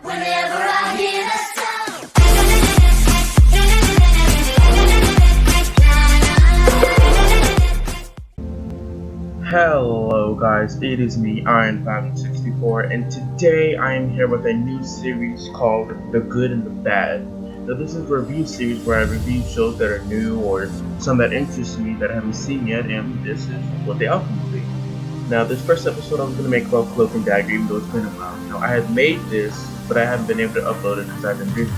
Whenever I hear that sound. Hello guys, it is me, Iron564, and today I am here with a new series called The Good and the Bad. Now this is a review series where I review shows that are new or some that interest me that I haven't seen yet, and this is what the outcome will be. Now this first episode I was going to make about Cloak and Dagger, even though it's been a while. Now I had made this, but I haven't been able to upload it because I've been busy.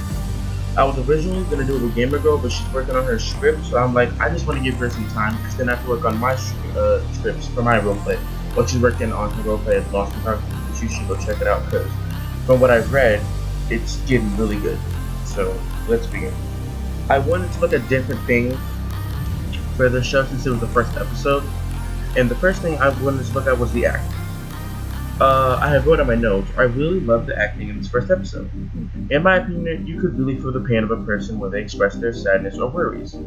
I was originally going to do it with Gamer Girl, but she's working on her script, so I'm like, I just want to give her some time, because then I have to work on my scripts for my roleplay. While she's working on her roleplay at Lost and Dark, so you should go check it out, because from what I've read, it's getting really good. So, let's begin. I wanted to look at different things for the show since it was the first episode, and the first thing I wanted to look at was the acting. I have wrote on my notes, I really love the acting in this first episode. In my opinion, you could really feel the pain of a person when they express their sadness or worries.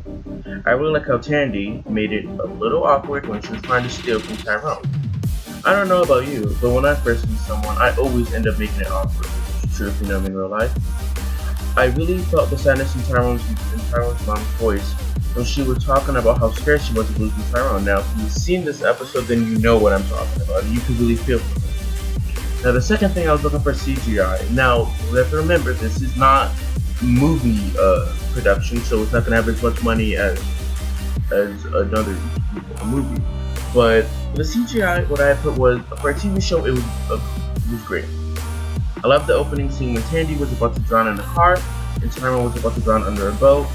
I really like how Tandy made it a little awkward when she was trying to steal from Tyrone. I don't know about you, but when I first meet someone, I always end up making it awkward, which is true if you know me in real life. I really felt the sadness in Tyrone's mom's voice when she was talking about how scared she was of losing Tyrone. Now, if you've seen this episode, then you know what I'm talking about. You can really feel for her. Now the second thing I was looking for CGI. Now we have to remember this is not movie production, so it's not gonna have as much money as another movie. But the CGI, what I put was for a TV show, it was great. I love the opening scene when Tandy was about to drown in a car and Tyrone was about to drown under a boat.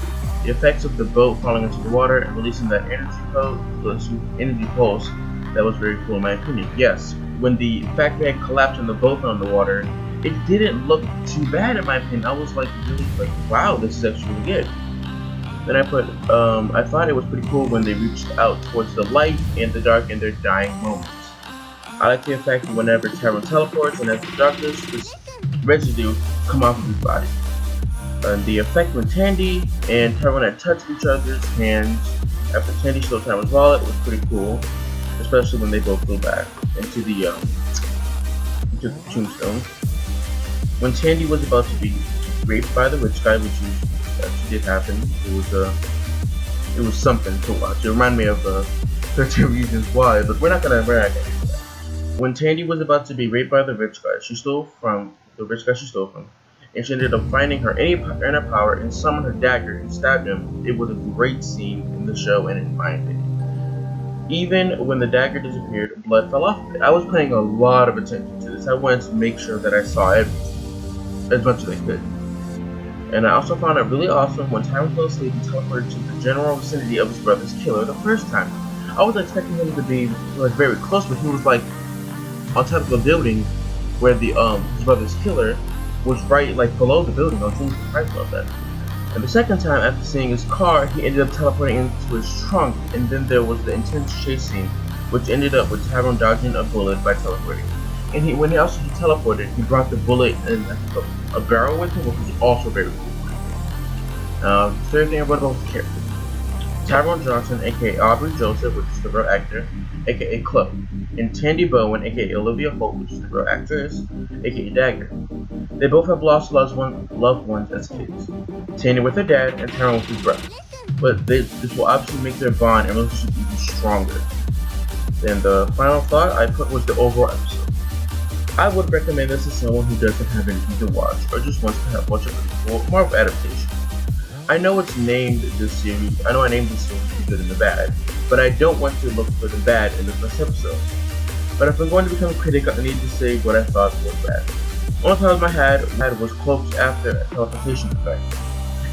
The effects of the boat falling into the water and releasing that energy pulse, that was very cool in my opinion. Yes. When the fact bag collapsed and the boat fell in the water, it didn't look too bad in my opinion. I was like really like, wow, this is actually really good. Then I put, I thought it was pretty cool when they reached out towards the light and the dark in their dying moments. I like the effect whenever Tyrone teleports and as the darkness, this residue come off of his body. And the effect when Tandy and Tyrone had touched each other's hands after Tandy stole Tyrone's wallet was pretty cool, especially when they both flew back into the tombstone. When Tandy was about to be raped by the rich guy, which actually did happen, it was something to watch. It reminded me of 13 Reasons Why, but we're not gonna do that. When Tandy was about to be raped by the rich guy she stole from, and she ended up finding her inner power and summoned her dagger and stabbed him, it was a great scene in the show and in my opinion. Even when the dagger disappeared, blood fell off of it. I was paying a lot of attention to this. I wanted to make sure that I saw everything, as much as I could. And I also found it really awesome when Tyrone fell asleep and teleported to the general vicinity of his brother's killer the first time. I was expecting him to be like very close, but he was like on top of the building where the his brother's killer was right like below the building. I was really surprised about that. And the second time, after seeing his car, he ended up teleporting into his trunk, and then there was the intense chase scene, which ended up with Tyrone dodging a bullet by teleporting. And when he teleported, he brought the bullet in a barrel with him, which was also very cool. Third thing I wrote about was the character. Tyrone Johnson, aka Aubrey Joseph, which is the real actor, aka Cloak, and Tandy Bowen, aka Olivia Holt, which is the real actress, aka Dagger. They both have lost loved ones as kids. Tandy with her dad and Tyrone with his brother. But this will obviously make their bond and relationship even stronger. Then the final thought I put was the overall episode. I would recommend this to someone who doesn't have anything to watch or just wants to watch a full Marvel adaptation. I know it's named this series. I know I named this series The Good and the Bad, but I don't want to look for the bad in the first episode. But if I'm going to become a critic, I need to say what I thought was bad. One of the problems I had was Cloak's after teleportation effect.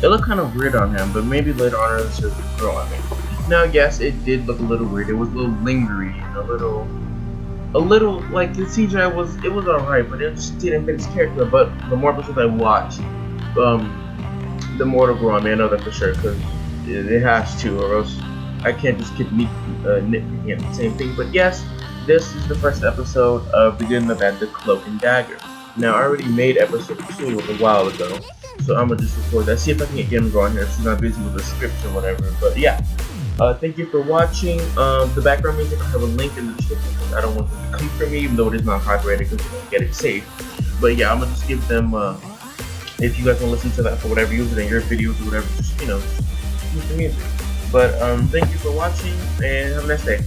It looked kind of weird on him, but maybe later on in the series it would grow on me. Now, yes, it did look a little weird. It was a little lingery and a little like the CGI was alright, but it just didn't fit his character. But the more episodes I watched, the more it'll grow on me. I know that for sure, because it has to, or else I can't just keep nitpicking at the same thing. But yes, this is the first episode of The Good and the Bad, The Cloak and Dagger. Now, I already made episode 2 a while ago, so I'm gonna just record that. See if I can get Gamer Girl on here. She's not busy with the scripts or whatever. But yeah, thank you for watching. The background music, I have a link in the description because I don't want it to come from me, even though it is not copyrighted because you don't get it safe. But yeah, I'm gonna just give them. If you guys want to listen to that for whatever, use it in your videos or whatever. Just just use the music. But thank you for watching and have a nice day.